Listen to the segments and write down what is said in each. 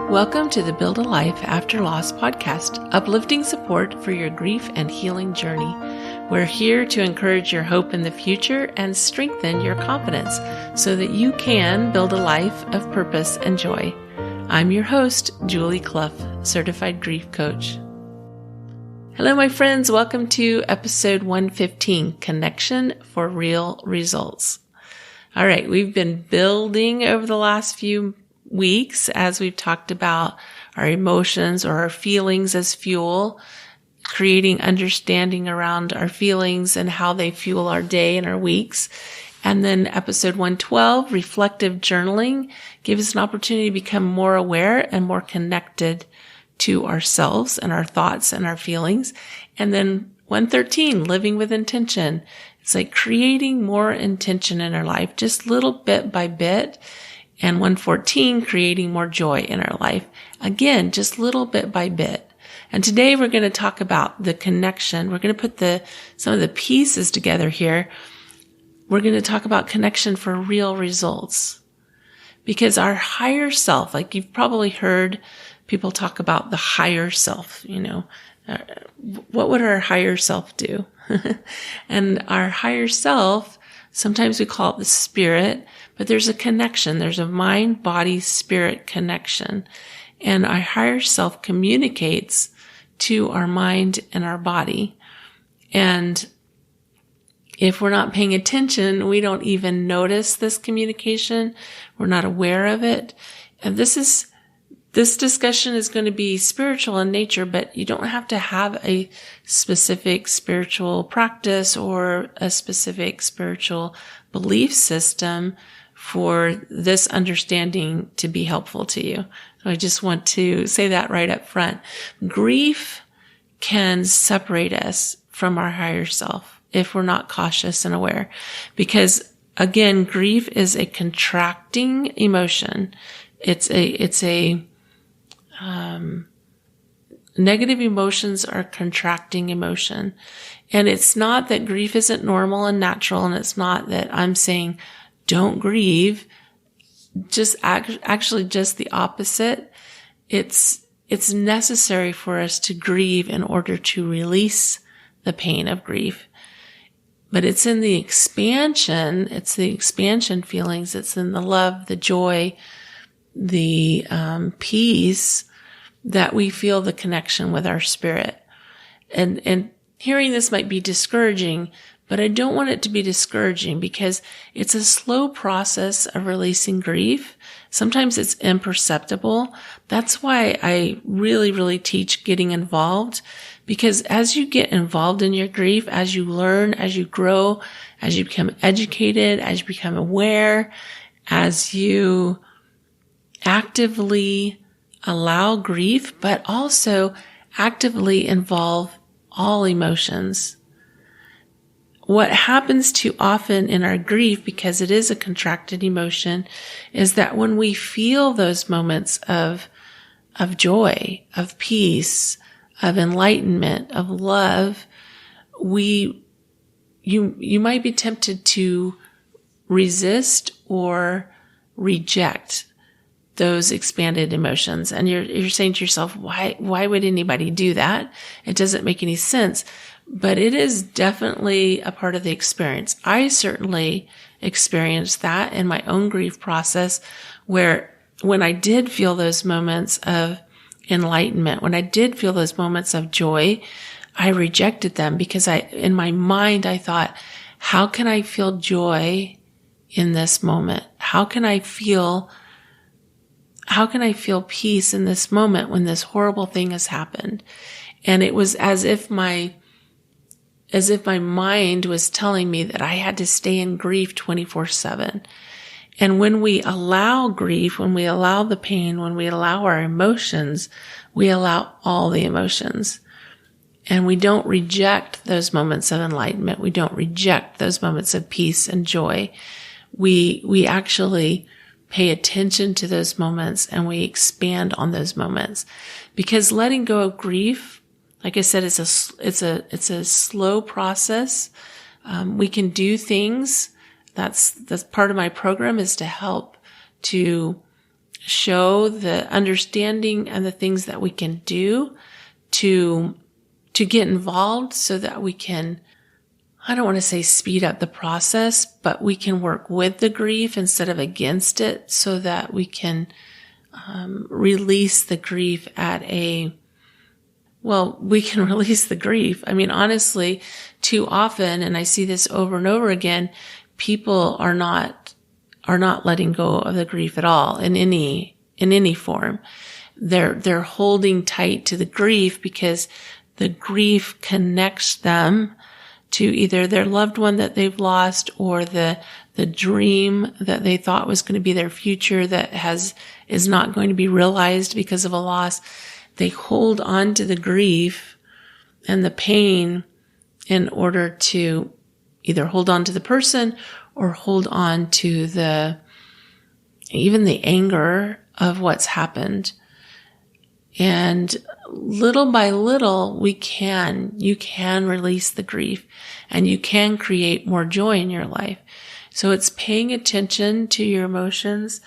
Welcome to the Build a Life After Loss podcast, uplifting support for your grief and healing journey. We're here to encourage your hope in the future and strengthen your confidence so that you can build a life of purpose and joy. I'm your host, Julie Clough, certified grief coach. Hello, my friends. Welcome to episode 115, Connection for Real Results. All right, we've been building over the last few weeks as we've talked about our emotions or our feelings as fuel, creating understanding around our feelings and how they fuel our day and our weeks. And then episode 112, reflective journaling, gives us an opportunity to become more aware and more connected to ourselves and our thoughts and our feelings. And then 113, living with intention. It's like creating more intention in our life, just little bit by bit. And 114, creating more joy in our life. Again, just little bit by bit. And today we're going to talk about the connection. We're going to put some of the pieces together here. We're going to talk about connection for real results. Because our higher self, like you've probably heard people talk about the higher self, what would our higher self do? And our higher self, sometimes we call it the spirit, but there's a connection. There's a mind, body, spirit connection. And our higher self communicates to our mind and our body. And if we're not paying attention, we don't even notice this communication. We're not aware of it. And this discussion is going to be spiritual in nature, but you don't have to have a specific spiritual practice or a specific spiritual belief system for this understanding to be helpful to you. So I just want to say that right up front. Grief can separate us from our higher self if we're not cautious and aware. Because again, grief is a contracting emotion. Negative emotions are contracting emotion. And it's not that grief isn't normal and natural, and it's not that I'm saying don't grieve. Actually just the opposite. It's necessary for us to grieve in order to release the pain of grief. But it's in the expansion feelings. It's in the love, the joy, the peace that we feel the connection with our spirit. And hearing this might be discouraging, but I don't want it to be discouraging because it's a slow process of releasing grief. Sometimes it's imperceptible. That's why I really, really teach getting involved, because as you get involved in your grief, as you learn, as you grow, as you become educated, as you become aware, as you actively allow grief, but also actively involve all emotions. What happens too often in our grief, because it is a contracted emotion, is that when we feel those moments of joy, of peace, of enlightenment, of love, you might be tempted to resist or reject those expanded emotions. And you're saying to yourself, why would anybody do that? It doesn't make any sense. But it is definitely a part of the experience. I certainly experienced that in my own grief process, where when I did feel those moments of enlightenment, when I did feel those moments of joy, I rejected them because in my mind, I thought, how can I feel joy in this moment? How can I feel peace in this moment when this horrible thing has happened? And it was as if my mind was telling me that I had to stay in grief 24/7. And when we allow grief, when we allow the pain, when we allow our emotions, we allow all the emotions. And we don't reject those moments of enlightenment. We don't reject those moments of peace and joy. We actually pay attention to those moments and we expand on those moments. Because letting go of grief, like I said, it's a slow process. We can do things. That's part of my program, is to help to show the understanding and the things that we can do to get involved so that we can, I don't want to say speed up the process, but we can work with the grief instead of against it so that we can release the grief we can release the grief. I mean, honestly, too often, and I see this over and over again, people are not letting go of the grief at all in any form. They're holding tight to the grief because the grief connects them to either their loved one that they've lost or the dream that they thought was going to be their future that is not going to be realized because of a loss. They hold on to the grief and the pain in order to either hold on to the person or hold on to even the anger of what's happened. And little by little, you can release the grief and you can create more joy in your life. So it's paying attention to your emotions.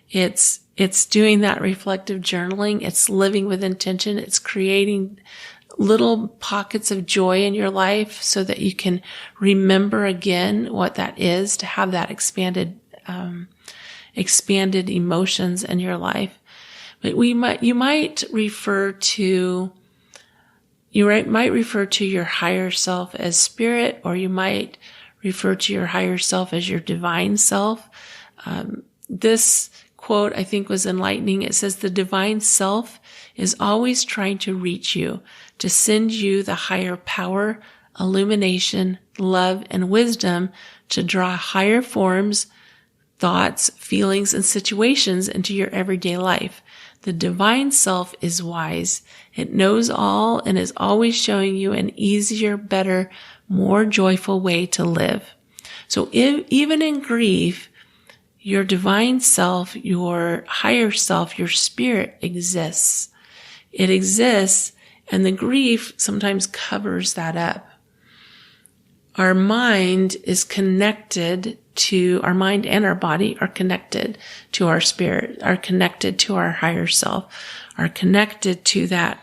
It's doing that reflective journaling. It's living with intention. It's creating little pockets of joy in your life so that you can remember again what that is, to have that expanded emotions in your life. But you might refer to your higher self as spirit, or you might refer to your higher self as your divine self. This quote, I think, was enlightening. It says, the divine self is always trying to reach you, to send you the higher power, illumination, love, and wisdom to draw higher forms, thoughts, feelings, and situations into your everyday life. The divine self is wise. It knows all and is always showing you an easier, better, more joyful way to live. So even in grief, your divine self, your higher self, your spirit exists. It exists, and the grief sometimes covers that up. Our mind and our body are connected to our spirit, are connected to our higher self, are connected to that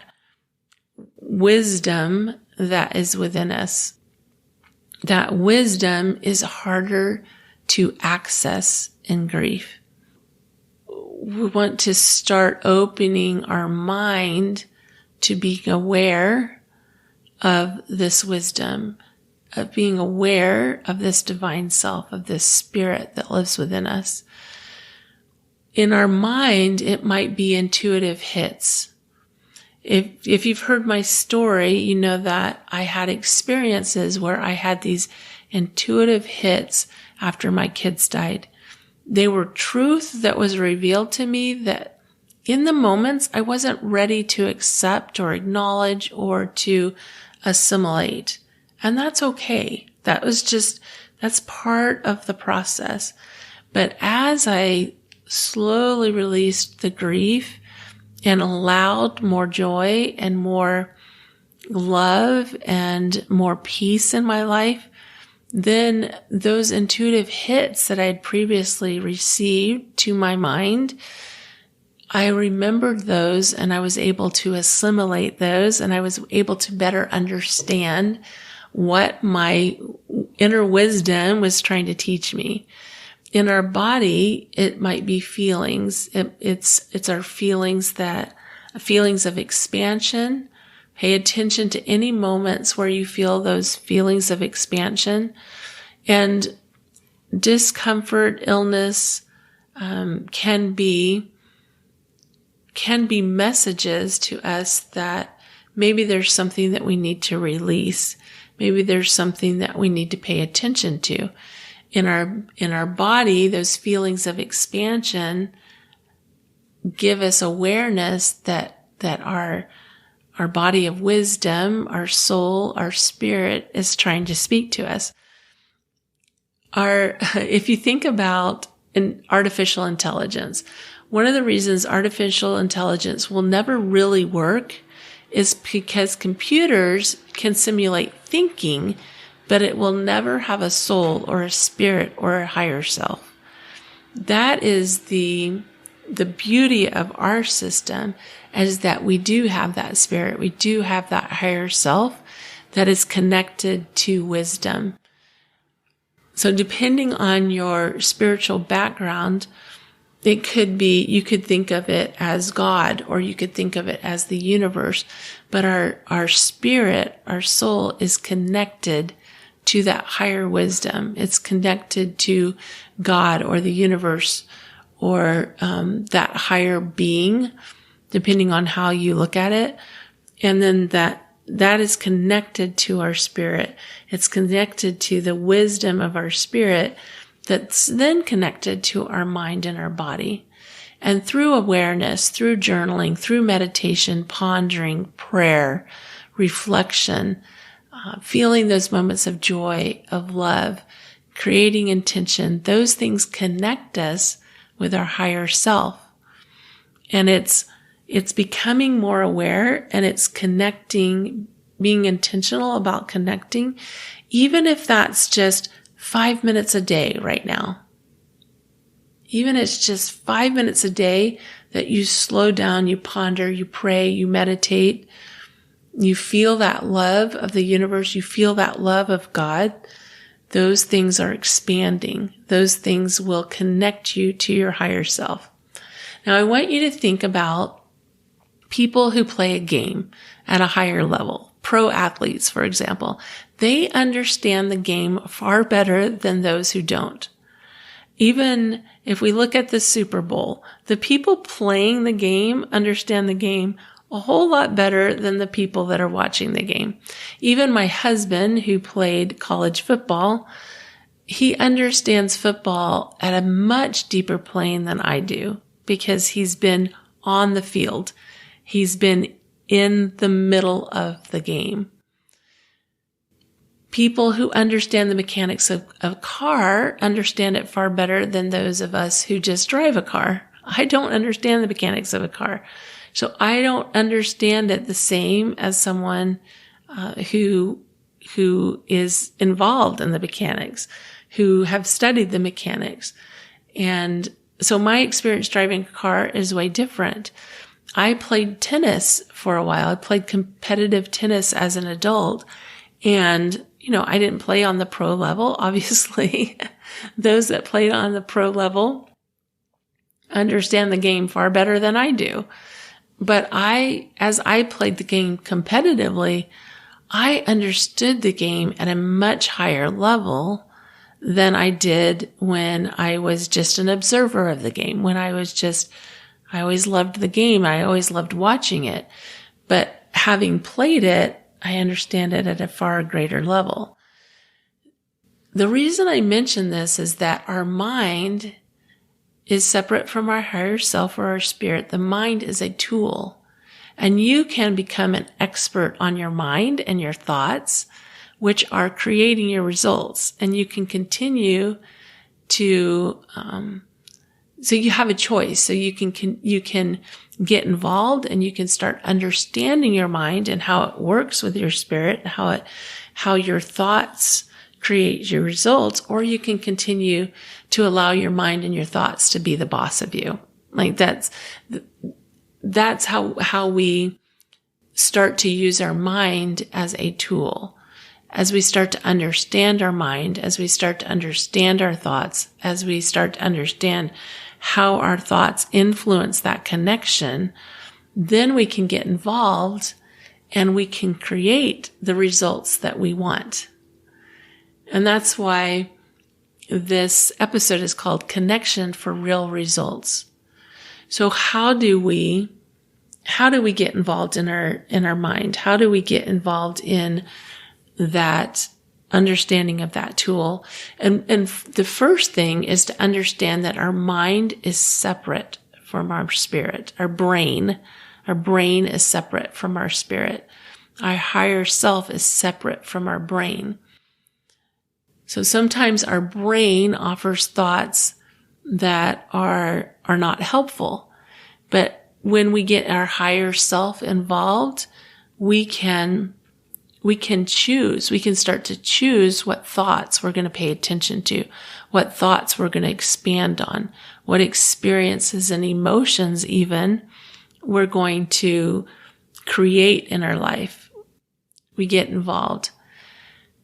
wisdom that is within us. That wisdom is harder to access in grief. We want to start opening our mind to being aware of this wisdom, of being aware of this divine self, of this spirit that lives within us. In our mind, it might be intuitive hits. If you've heard my story, you know that I had experiences where I had these intuitive hits after my kids died. They were truth that was revealed to me that in the moments I wasn't ready to accept or acknowledge or to assimilate. And that's okay. That's part of the process. But as I slowly released the grief and allowed more joy and more love and more peace in my life, then those intuitive hits that I had previously received to my mind, I remembered those and I was able to assimilate those, and I was able to better understand what my inner wisdom was trying to teach me. In our body, it might be feelings. It's our feelings of expansion. Pay attention to any moments where you feel those feelings of expansion. And discomfort, illness, can be messages to us that maybe there's something that we need to release. Maybe there's something that we need to pay attention to. In our body, those feelings of expansion give us awareness that our body of wisdom, our soul, our spirit is trying to speak to us. If you think about artificial intelligence, one of the reasons artificial intelligence will never really work is because computers can simulate thinking, but it will never have a soul or a spirit or a higher self. That is the the beauty of our system is that we do have that spirit. We do have that higher self that is connected to wisdom. So depending on your spiritual background, it could be, you could think of it as God, or you could think of it as the universe. But our spirit, our soul is connected to that higher wisdom. It's connected to God or the universe or that higher being, depending on how you look at it. And then that is connected to our spirit. It's connected to the wisdom of our spirit that's then connected to our mind and our body. And through awareness, through journaling, through meditation, pondering, prayer, reflection, feeling those moments of joy, of love, creating intention, those things connect us with our higher self. And it's becoming more aware, and it's connecting, being intentional about connecting, even if that's just 5 minutes a day right now. Even if it's just 5 minutes a day that you slow down, you ponder, you pray, you meditate, you feel that love of the universe, you feel that love of God, those things are expanding. Those things will connect you to your higher self. Now, I want you to think about people who play a game at a higher level. Pro athletes, for example. They understand the game far better than those who don't. Even if we look at the Super Bowl, the people playing the game understand the game a whole lot better than the people that are watching the game. Even my husband, who played college football, he understands football at a much deeper plane than I do because he's been on the field. He's been in the middle of the game. People who understand the mechanics of a car understand it far better than those of us who just drive a car. I don't understand the mechanics of a car. So I don't understand it the same as someone who is involved in the mechanics, who have studied the mechanics. And so my experience driving a car is way different. I played tennis for a while. I played competitive tennis as an adult. And, I didn't play on the pro level. Obviously, those that played on the pro level understand the game far better than I do. But as I played the game competitively, I understood the game at a much higher level than I did when I was just an observer of the game. When I always loved the game. I always loved watching it. But having played it, I understand it at a far greater level. The reason I mention this is that our mind is separate from our higher self or our spirit. The mind is a tool, and you can become an expert on your mind and your thoughts, which are creating your results. And you can continue to, so you have a choice. So you can get involved, and you can start understanding your mind and how it works with your spirit, and how your thoughts create your results, or you can continue to allow your mind and your thoughts to be the boss of you. Like that's how we start to use our mind as a tool. As we start to understand our mind, as we start to understand our thoughts, as we start to understand how our thoughts influence that connection, then we can get involved and we can create the results that we want. And that's why this episode is called Connection for Real Results. So how do we get involved in our mind? How do we get involved in that understanding of that tool? And the first thing is to understand that our mind is separate from our spirit. Our brain is separate from our spirit. Our higher self is separate from our brain. So sometimes our brain offers thoughts that are not helpful. But when we get our higher self involved, we can we can choose. We can start to choose what thoughts we're going to pay attention to, what thoughts we're going to expand on, what experiences and emotions even we're going to create in our life. We get involved.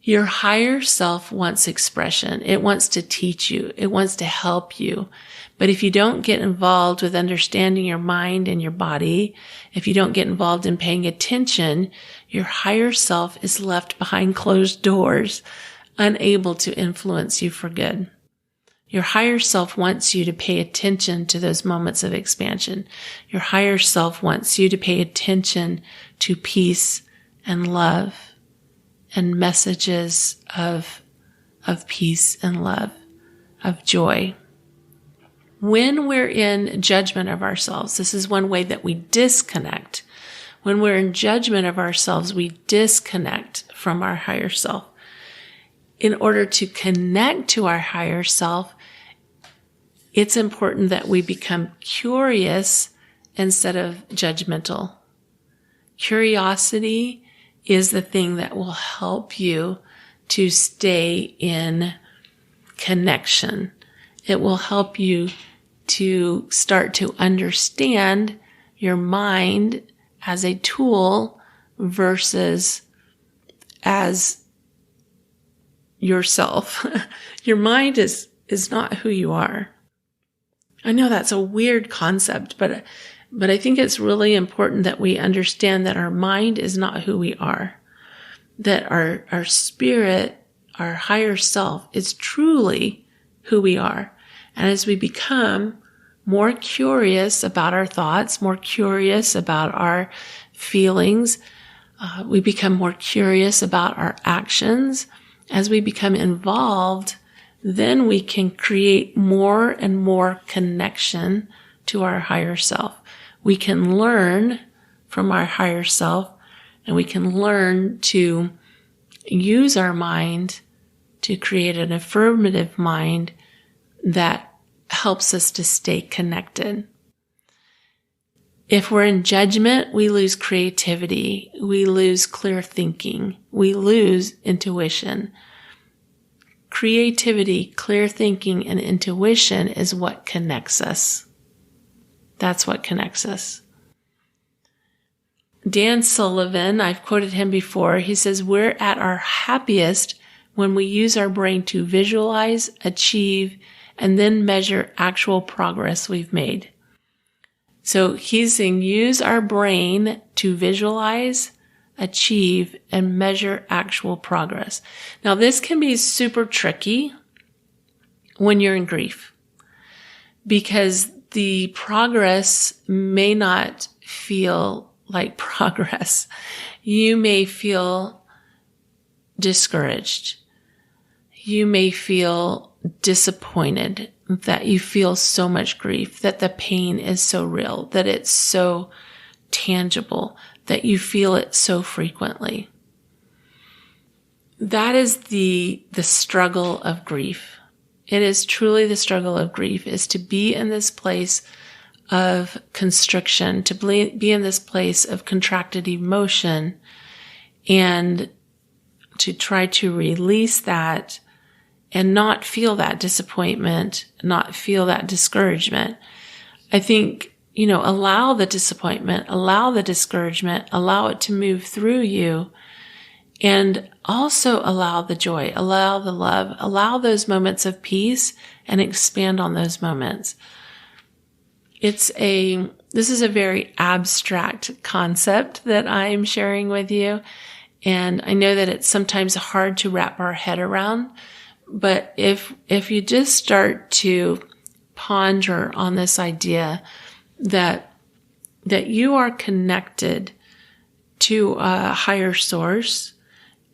Your higher self wants expression. It wants to teach you. It wants to help you. But if you don't get involved with understanding your mind and your body, if you don't get involved in paying attention, your higher self is left behind closed doors, unable to influence you for good. Your higher self wants you to pay attention to those moments of expansion. Your higher self wants you to pay attention to peace and love and messages of peace and love, of joy. When we're in judgment of ourselves, this is one way that we disconnect. When we're in judgment of ourselves, we disconnect from our higher self. In order to connect to our higher self, it's important that we become curious instead of judgmental. Curiosity is the thing that will help you to stay in connection. It will help you to start to understand your mind as a tool versus as yourself. Your mind is not who you are. I know that's a weird concept, but I think it's really important that we understand that our mind is not who we are, that our spirit, our higher self is truly who we are. And as we become more curious about our thoughts, more curious about our feelings, we become more curious about our actions. As we become involved, then we can create more and more connection to our higher self. We can learn from our higher self, and we can learn to use our mind to create an affirmative mind that helps us to stay connected. If we're in judgment, we lose creativity, we lose clear thinking, we lose intuition. Creativity, clear thinking, and intuition is what connects us. That's what connects us. Dan Sullivan, I've quoted him before, he says, we're at our happiest when we use our brain to visualize, achieve, and then measure actual progress we've made. So he's saying use our brain to visualize, achieve, and measure actual progress. Now, this can be super tricky when you're in grief because the progress may not feel like progress. You may feel discouraged. You may feel disappointed that you feel so much grief, that the pain is so real, that it's so tangible, that you feel it so frequently. That is the struggle of grief. It is truly the struggle of grief, is to be in this place of constriction, to be in this place of contracted emotion, and to try to release that and not feel that disappointment, not feel that discouragement. I think, allow the disappointment, allow the discouragement, allow it to move through you, and also allow the joy, allow the love, allow those moments of peace and expand on those moments. This is a very abstract concept that I'm sharing with you. And I know that it's sometimes hard to wrap our head around, but if you just start to ponder on this idea that you are connected to a higher source,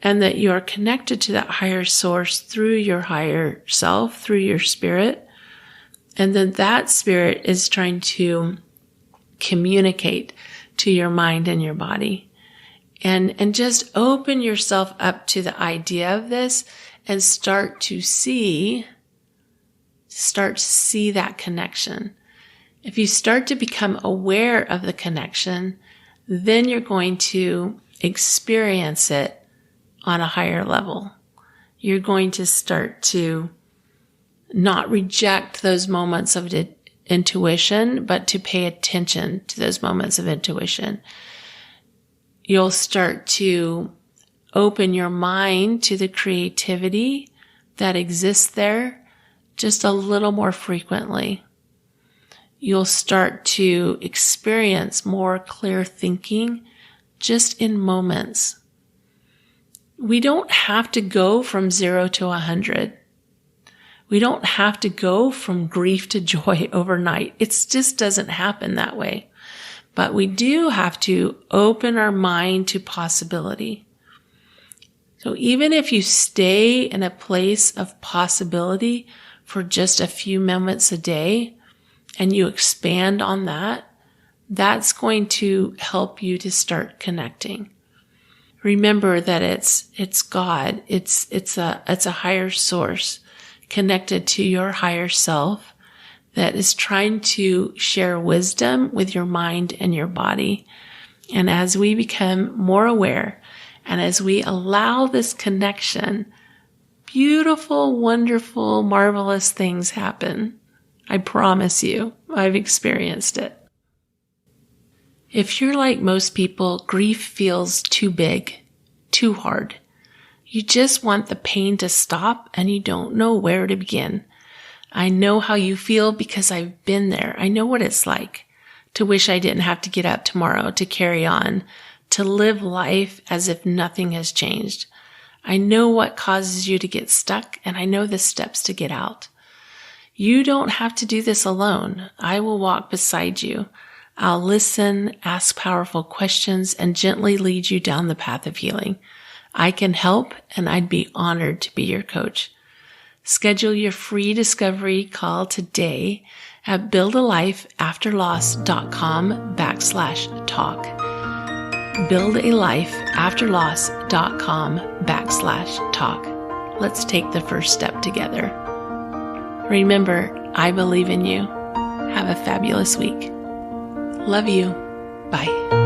and that you are connected to that higher source through your higher self, through your spirit, and then that spirit is trying to communicate to your mind and your body. And just open yourself up to the idea of this and start to see that connection. If you start to become aware of the connection, then you're going to experience it on a higher level. You're going to start to not reject those moments of intuition, but to pay attention to those moments of intuition. You'll start to open your mind to the creativity that exists there just a little more frequently. You'll start to experience more clear thinking just in moments. We don't have to go from 0 to 100. We don't have to go from grief to joy overnight. It just doesn't happen that way. But we do have to open our mind to possibility. So even if you stay in a place of possibility for just a few moments a day and you expand on that, that's going to help you to start connecting. Remember that it's God. It's a higher source connected to your higher self that is trying to share wisdom with your mind and your body. And as we become more aware and as we allow this connection, beautiful, wonderful, marvelous things happen. I promise you, I've experienced it. If you're like most people, grief feels too big, too hard. You just want the pain to stop and you don't know where to begin. I know how you feel because I've been there. I know what it's like to wish I didn't have to get up tomorrow, to carry on, to live life as if nothing has changed. I know what causes you to get stuck and I know the steps to get out. You don't have to do this alone. I will walk beside you. I'll listen, ask powerful questions, and gently lead you down the path of healing. I can help, and I'd be honored to be your coach. Schedule your free discovery call today at buildalifeafterloss.com/talk. buildalifeafterloss.com/talk. Let's take the first step together. Remember, I believe in you. Have a fabulous week. Love you. Bye.